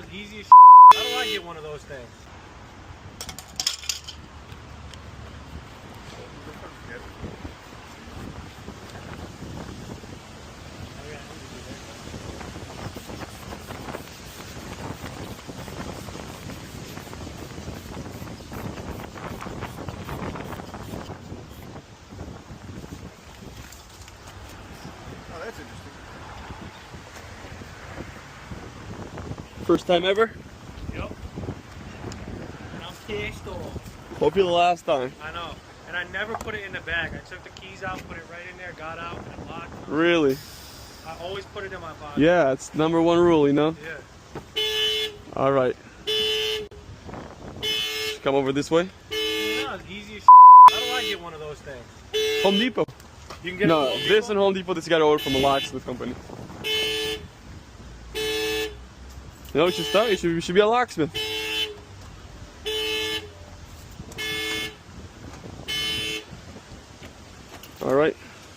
it's easy as How do I get one of those things? That's interesting. First time ever? Yep. And I'm pissed off. Hope you're the last time. I know. And I never put it in the bag. I took the keys out, put it right in there, got out, and locked. Really? I always put it in my pocket. Yeah, it's number one rule, you know? Yeah. All right. Come over this way. No, it's easy as How do I get one of those things? Home Depot. You can get No, it from Home this Depot? and Home Depot, this got ordered from a locksmith company. You know what you start? You should be a locksmith. All right.